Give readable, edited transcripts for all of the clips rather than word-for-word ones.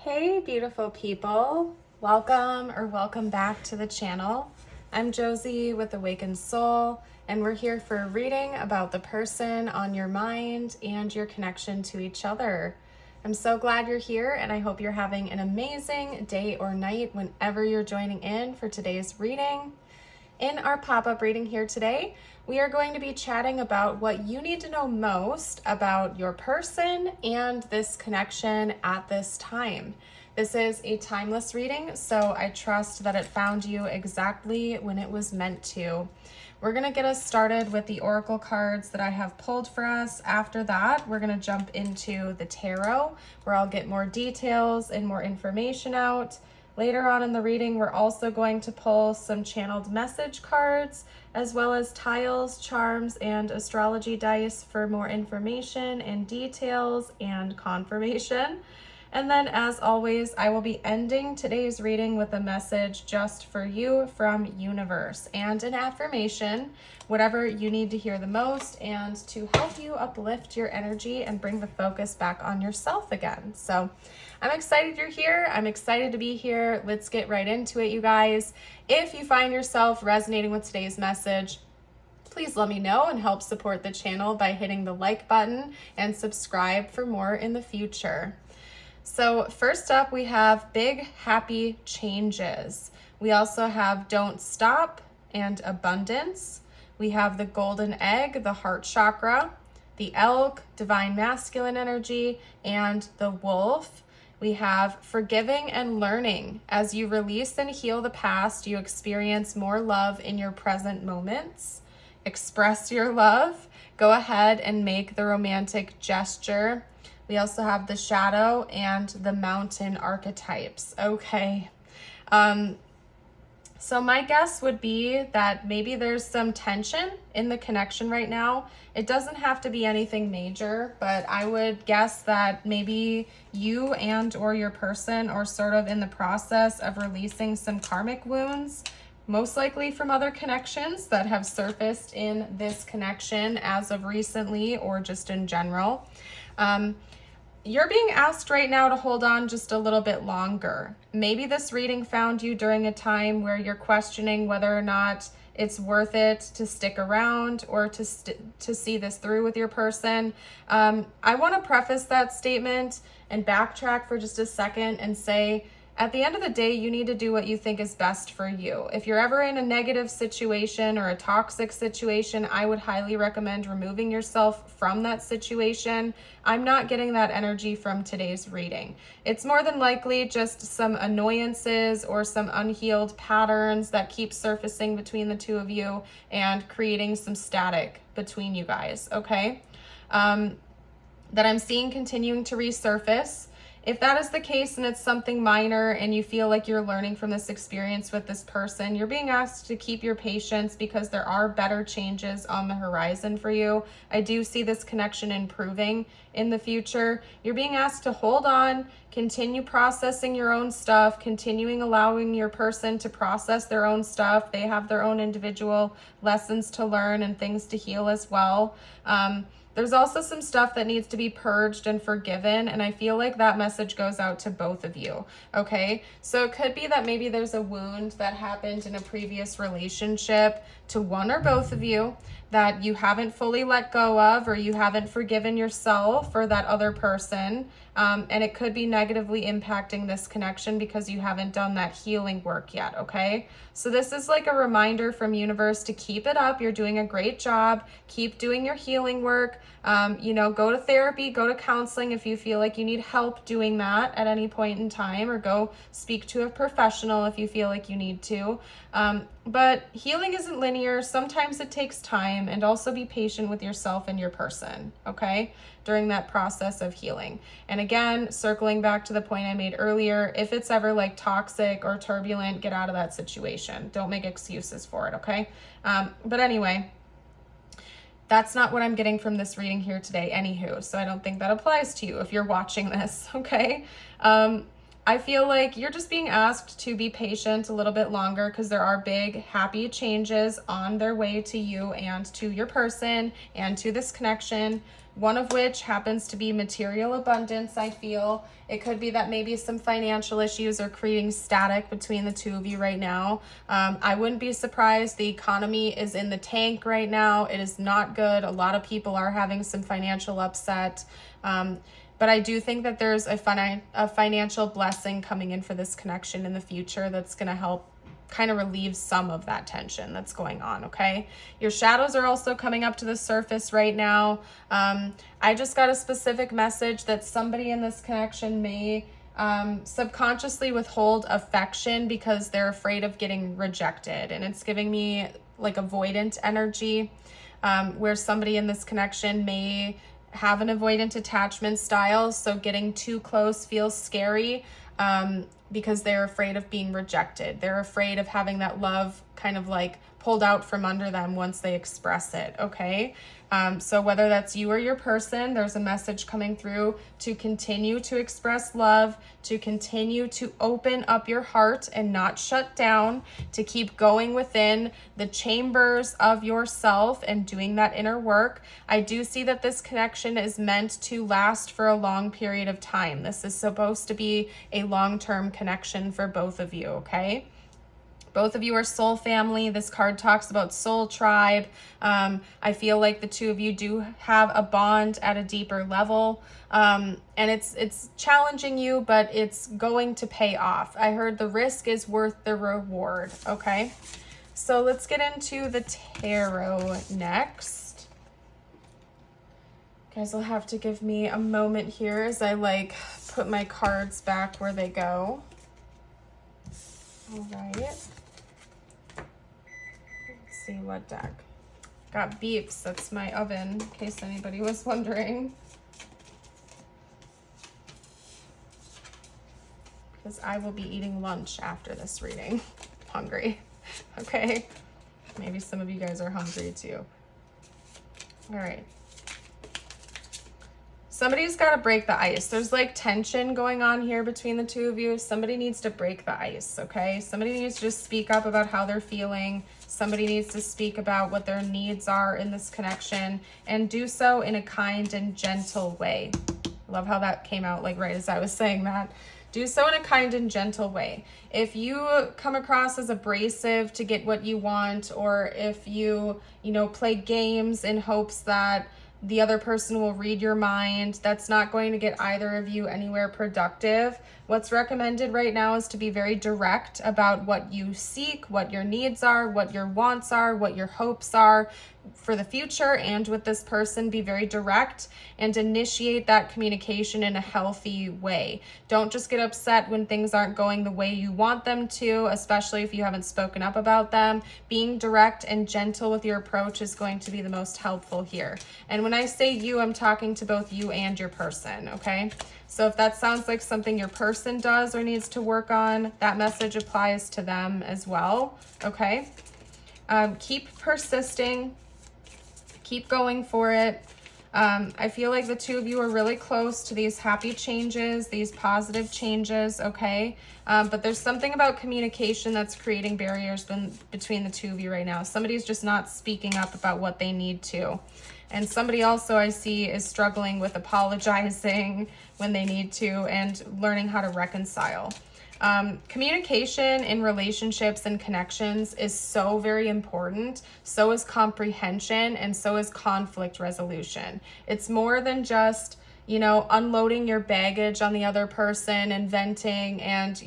Hey, beautiful people. Welcome back to the channel. I'm Josie with Awakened Soul, and we're here for a reading about the person on your mind and your connection to each other. I'm so glad you're here, and I hope you're having an amazing day or night whenever you're joining in for today's reading. In our pop-up reading here today, we are going to be chatting about what you need to know most about your person and this connection at this time. This is a timeless reading, so I trust that it found you exactly when it was meant to. We're going to get us started with the oracle cards that I have pulled for us. After that, we're going to jump into the tarot, where I'll get more details and more information out. Later on in the reading, we're also going to pull some channeled message cards, as well as tiles, charms, and astrology dice for more information and details and confirmation. And then, as always, I will be ending today's reading with a message just for you from universe and an affirmation, whatever you need to hear the most, and to help you uplift your energy and bring the focus back on yourself again. So I'm excited you're here. I'm excited to be here. Let's get right into it, you guys. If you find yourself resonating with today's message, please let me know and help support the channel by hitting the like button and subscribe for more in the future. So first up, we have big, happy changes. We also have don't stop and abundance. We have the golden egg, the heart chakra, the elk, divine masculine energy, and the wolf. We have forgiving and learning. As you release and heal the past, you experience more love in your present moments. Express your love. Go ahead and make the romantic gesture. We also have the shadow and the mountain archetypes. Okay. So my guess would be that maybe there's some tension in the connection right now. It doesn't have to be anything major, but I would guess that maybe you and or your person are sort of in the process of releasing some karmic wounds, most likely from other connections that have surfaced in this connection as of recently or just in general. You're being asked right now to hold on just a little bit longer. Maybe this reading found you during a time where you're questioning whether or not it's worth it to stick around or to see this through with your person. I want to preface that statement and backtrack for just a second and say, at the end of the day, you need to do what you think is best for you. If you're ever in a negative situation or a toxic situation, I would highly recommend removing yourself from that situation. I'm not getting that energy from today's reading. It's more than likely just some annoyances or some unhealed patterns that keep surfacing between the two of you and creating some static between you guys, okay? That I'm seeing continuing to resurface. If that is the case and it's something minor and you feel like you're learning from this experience with this person, you're being asked to keep your patience because there are better changes on the horizon for you. I do see this connection improving in the future. You're being asked to hold on, continue processing your own stuff, continuing allowing your person to process their own stuff. They have their own individual lessons to learn and things to heal as well. There's also some stuff that needs to be purged and forgiven, and I feel like that message goes out to both of you, okay? So it could be that maybe there's a wound that happened in a previous relationship to one or both of you that you haven't fully let go of, or you haven't forgiven yourself or that other person, and it could be negatively impacting this connection because you haven't done that healing work yet, okay? So this is like a reminder from universe to keep it up. You're doing a great job. Keep doing your healing work. Go to therapy, go to counseling if you feel like you need help doing that at any point in time, or go speak to a professional if you feel like you need to. But healing isn't linear. Sometimes it takes time, and also be patient with yourself and your person, okay, during that process of healing. And again, circling back to the point I made earlier, if it's ever like toxic or turbulent, get out of that situation. Don't make excuses for it, okay? But anyway, that's not what I'm getting from this reading here today, anywho. So I don't think that applies to you if you're watching this, okay? I feel like you're just being asked to be patient a little bit longer because there are big, happy changes on their way to you and to your person and to this connection. One of which happens to be material abundance, I feel. It could be that maybe some financial issues are creating static between the two of you right now. I wouldn't be surprised. The economy is in the tank right now. It is not good. A lot of people are having some financial upset. But I do think that there's a financial blessing coming in for this connection in the future that's going to help kind of relieve some of that tension that's going on, okay? Your shadows are also coming up to the surface right now. I just got a specific message that somebody in this connection may subconsciously withhold affection because they're afraid of getting rejected. And it's giving me like avoidant energy, where somebody in this connection may have an avoidant attachment style. So getting too close feels scary. Because they're afraid of being rejected. They're afraid of having that love kind of like pulled out from under them once they express it, okay? So whether that's you or your person, there's a message coming through to continue to express love, to continue to open up your heart and not shut down, to keep going within the chambers of yourself and doing that inner work. I do see that this connection is meant to last for a long period of time. This is supposed to be a long-term connection for both of you, okay? Both of you are soul family. This card talks about soul tribe. I feel like the two of you do have a bond at a deeper level. And it's challenging you, but it's going to pay off. I heard the risk is worth the reward, okay? So let's get into the tarot next. Guys will have to give me a moment here as I like put my cards back where they go. All right. See what deck. Got beeps, that's my oven, in case anybody was wondering. Because I will be eating lunch after this reading. Hungry. Okay. Maybe some of you guys are hungry too. All right. Somebody's got to break the ice. There's like tension going on here between the two of you. Somebody needs to break the ice, okay? Somebody needs to just speak up about how they're feeling. Somebody needs to speak about what their needs are in this connection and do so in a kind and gentle way. Love how that came out like right as I was saying that. Do so in a kind and gentle way. If you come across as abrasive to get what you want, or if you play games in hopes that the other person will read your mind, that's not going to get either of you anywhere productive. What's recommended right now is to be very direct about what you seek, what your needs are, what your wants are, what your hopes are for the future, and with this person, be very direct and initiate that communication in a healthy way. Don't just get upset when things aren't going the way you want them to, especially if you haven't spoken up about them. Being direct and gentle with your approach is going to be the most helpful here. And when I say you, I'm talking to both you and your person, okay? So if that sounds like something your person does or needs to work on, that message applies to them as well, okay? Keep persisting. Keep going for it. I feel like the two of you are really close to these happy changes, these positive changes, okay? But there's something about communication that's creating barriers between the two of you right now. Somebody's just not speaking up about what they need to. And somebody also I see is struggling with apologizing when they need to and learning how to reconcile. Communication in relationships and connections is so very important. So is comprehension, and so is conflict resolution. It's more than just, unloading your baggage on the other person and venting and,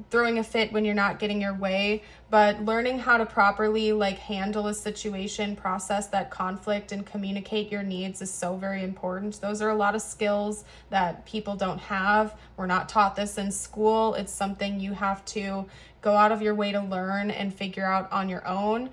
throwing a fit when you're not getting your way, but learning how to properly handle a situation, process that conflict, and communicate your needs is so very important. Those are a lot of skills that people don't have. We're not taught this in school. It's something you have to go out of your way to learn and figure out on your own,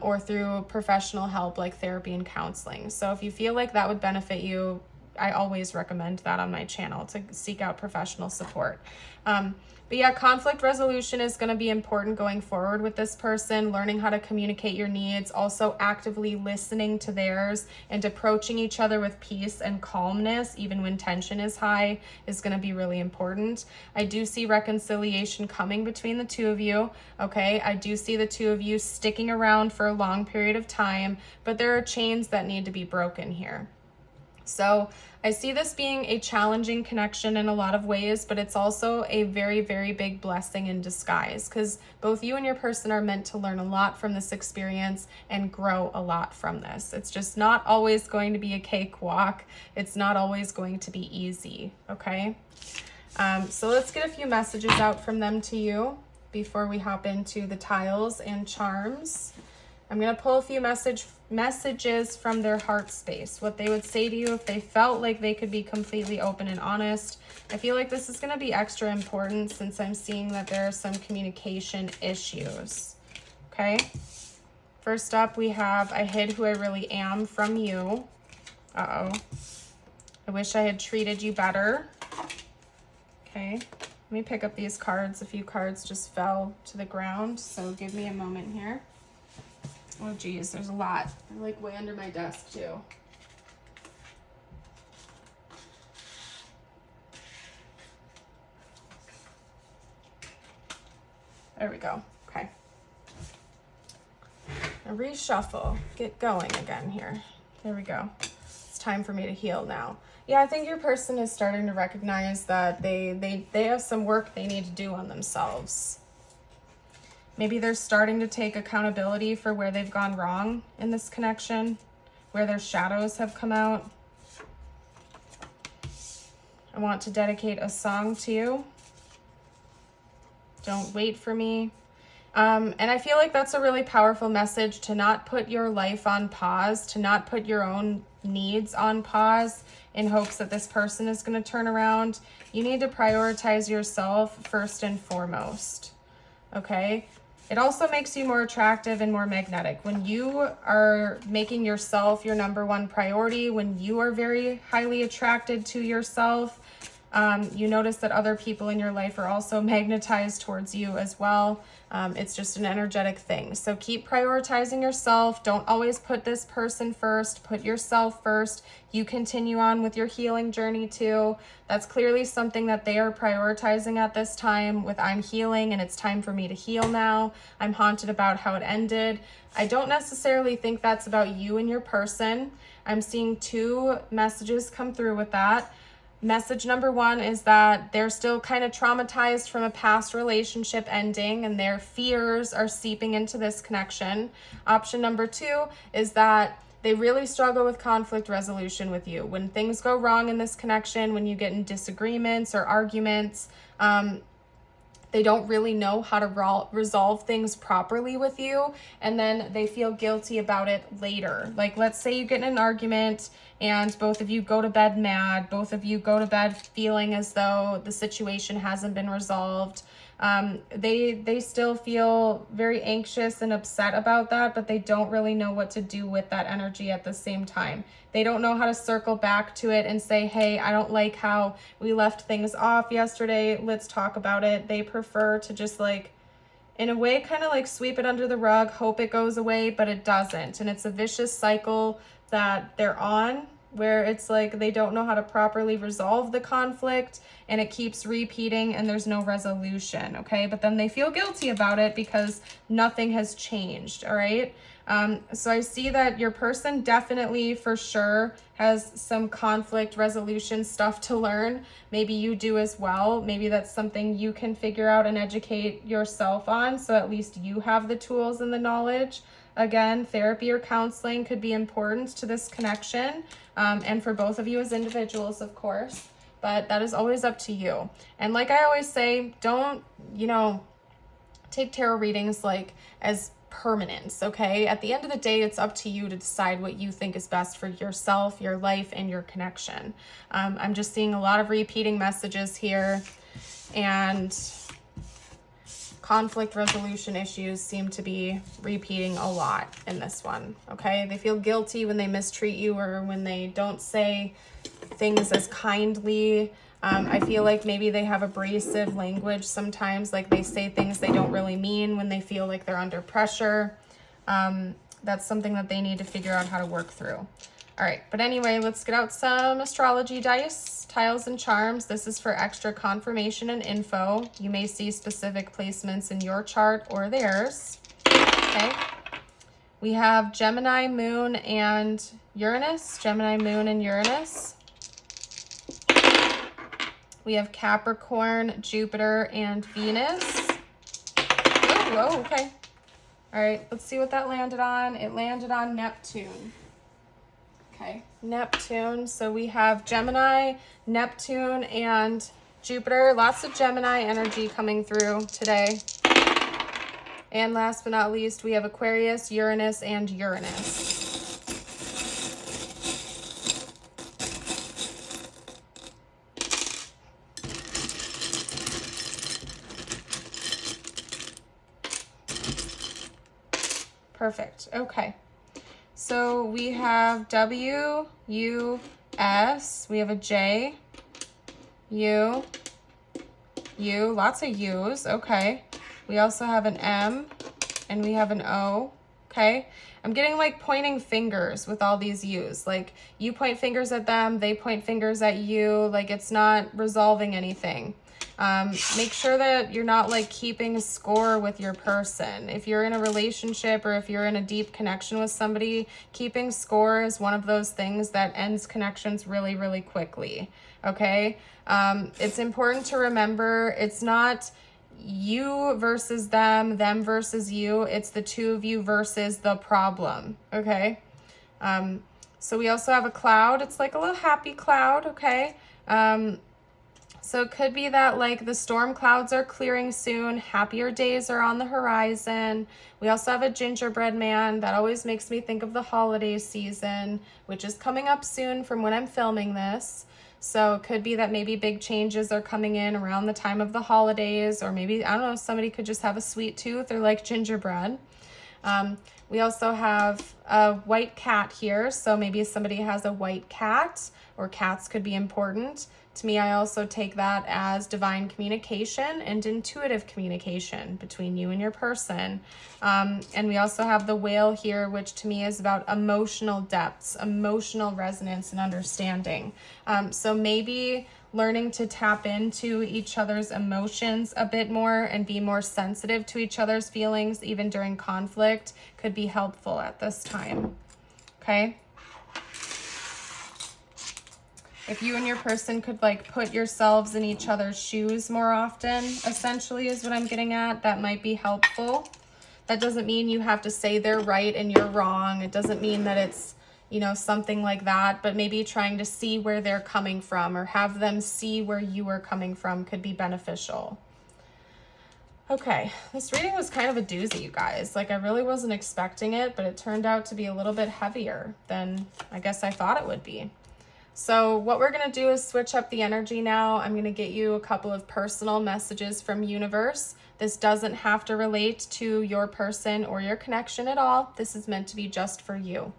or through professional help like therapy and counseling. So if you feel like that would benefit you, I always recommend that on my channel, to seek out professional support. But yeah, conflict resolution is going to be important going forward with this person, learning how to communicate your needs, also actively listening to theirs, and approaching each other with peace and calmness, even when tension is high, is going to be really important. I do see reconciliation coming between the two of you, okay? I do see the two of you sticking around for a long period of time, but there are chains that need to be broken here. So I see this being a challenging connection in a lot of ways, but it's also a very, very big blessing in disguise, because both you and your person are meant to learn a lot from this experience and grow a lot from this. It's just not always going to be a cakewalk. It's not always going to be easy, okay? So let's get a few messages out from them to you before we hop into the tiles and charms. I'm going to pull a few messages from their heart space, what they would say to you if they felt like they could be completely open and honest. I feel like this is going to be extra important since I'm seeing that there are some communication issues. Okay. First up, we have, I hid who I really am from you. Uh-oh. I wish I had treated you better. Okay. Let me pick up these cards. A few cards just fell to the ground, so give me a moment here. Oh geez, there's a lot. They're like way under my desk too. There we go. Okay. Now reshuffle. Get going again here. There we go. It's time for me to heal now. Yeah, I think your person is starting to recognize that they have some work they need to do on themselves. Maybe they're starting to take accountability for where they've gone wrong in this connection, where their shadows have come out. I want to dedicate a song to you. Don't wait for me. And I feel like that's a really powerful message, to not put your life on pause, to not put your own needs on pause in hopes that this person is going to turn around. You need to prioritize yourself first and foremost. Okay? It also makes you more attractive and more magnetic. When you are making yourself your number one priority, when you are very highly attracted to yourself, you notice that other people in your life are also magnetized towards you as well. It's just an energetic thing. So keep prioritizing yourself. Don't always put this person first. Put yourself first. You continue on with your healing journey too. That's clearly something that they are prioritizing at this time with I'm healing and it's time for me to heal now. I'm haunted about how it ended. I don't necessarily think that's about you and your person. I'm seeing two messages come through with that. Message number one is that they're still kind of traumatized from a past relationship ending and their fears are seeping into this connection. Option number two is that they really struggle with conflict resolution with you. When things go wrong in this connection, when you get in disagreements or arguments, they don't really know how to resolve things properly with you, and then they feel guilty about it later. Like, let's say you get in an argument and both of you go to bed mad, both of you go to bed feeling as though the situation hasn't been resolved. They still feel very anxious and upset about that, but they don't really know what to do with that energy at the same time. They don't know how to circle back to it and say, hey, I don't like how we left things off yesterday. Let's talk about it. They prefer to just like, in a way, kind of like sweep it under the rug, hope it goes away, but it doesn't. And it's a vicious cycle that they're on, where it's like they don't know how to properly resolve the conflict and it keeps repeating and there's no resolution, okay? But then they feel guilty about it because nothing has changed, all right? So I see that your person definitely for sure has some conflict resolution stuff to learn. Maybe you do as well. Maybe that's something you can figure out and educate yourself on, so at least you have the tools and the knowledge. Again, therapy or counseling could be important to this connection, and for both of you as individuals, of course, but that is always up to you. And like I always say, don't, take tarot readings like as permanence, okay? At the end of the day, it's up to you to decide what you think is best for yourself, your life, and your connection. I'm just seeing a lot of repeating messages here, and conflict resolution issues seem to be repeating a lot in this one, okay? They feel guilty when they mistreat you or when they don't say things as kindly. I feel like maybe they have abrasive language sometimes, like they say things they don't really mean when they feel like they're under pressure. That's something that they need to figure out how to work through. All right, but anyway, let's get out some astrology dice, tiles, and charms. This is for extra confirmation and info. You may see specific placements in your chart or theirs. Okay. We have Gemini, Moon, and Uranus. Gemini, Moon, and Uranus. We have Capricorn, Jupiter, and Venus. Oh, whoa, okay. All right, let's see what that landed on. It landed on Neptune. Okay, Neptune. So we have Gemini, Neptune, and Jupiter. Lots of Gemini energy coming through today. And last but not least, we have Aquarius, Uranus, and Uranus. Perfect. Okay. So we have W, U, S. We have a J, U, U. Lots of U's. Okay. We also have an M, and we have an O. Okay. I'm getting like pointing fingers with all these U's. Like you point fingers at them, they point fingers at you. Like it's not resolving anything. Make sure that you're not like keeping score with your person. If you're in a relationship or if you're in a deep connection with somebody, keeping score is one of those things that ends connections really, really quickly. Okay. It's important to remember it's not you versus them versus you. It's the two of you versus the problem. Okay. So we also have a cloud. It's like a little happy cloud. Okay. So it could be that like the storm clouds are clearing soon, happier days are on the horizon. We also have a gingerbread man. That always makes me think of the holiday season, which is coming up soon from when I'm filming this. So it could be that maybe big changes are coming in around the time of the holidays, or maybe, I don't know, somebody could just have a sweet tooth or like gingerbread. We also have a white cat here. So maybe somebody has a white cat, or cats could be important. To me, I also take that as divine communication and intuitive communication between you and your person. And we also have the whale here, which to me is about emotional depths, emotional resonance and understanding. So maybe learning to tap into each other's emotions a bit more and be more sensitive to each other's feelings, even during conflict, could be helpful at this time. Okay. If you and your person could like put yourselves in each other's shoes more often, essentially is what I'm getting at, that might be helpful. That doesn't mean you have to say they're right and you're wrong. It doesn't mean that it's, you know, something like that, but maybe trying to see where they're coming from or have them see where you are coming from could be beneficial. Okay, this reading was kind of a doozy, you guys. Like I really wasn't expecting it, but it turned out to be a little bit heavier than I guess I thought it would be. So what we're going to do is switch up the energy now. I'm going to get you a couple of personal messages from universe. This doesn't have to relate to your person or your connection at all. This is meant to be just for you.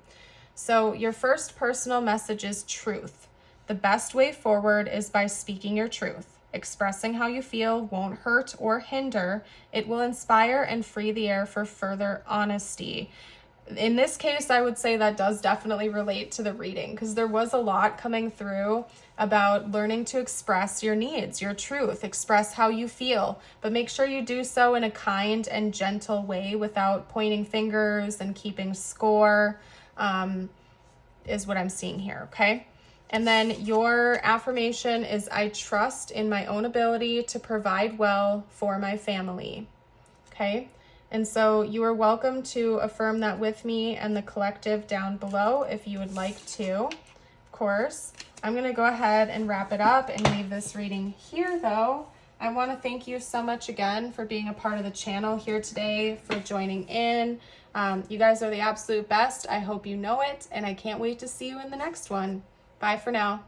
So your first personal message is truth. The best way forward is by speaking your truth. Expressing how you feel won't hurt or hinder. It will inspire and free the air for further honesty. In this case, I would say that does definitely relate to the reading because there was a lot coming through about learning to express your needs, your truth, express how you feel, but make sure you do so in a kind and gentle way without pointing fingers and keeping score, is what I'm seeing here, okay? And then your affirmation is, I trust in my own ability to provide well for my family, okay? And so you are welcome to affirm that with me and the collective down below if you would like to, of course. I'm going to go ahead and wrap it up and leave this reading here though. I want to thank you so much again for being a part of the channel here today, for joining in. You guys are the absolute best. I hope you know it, and I can't wait to see you in the next one. Bye for now.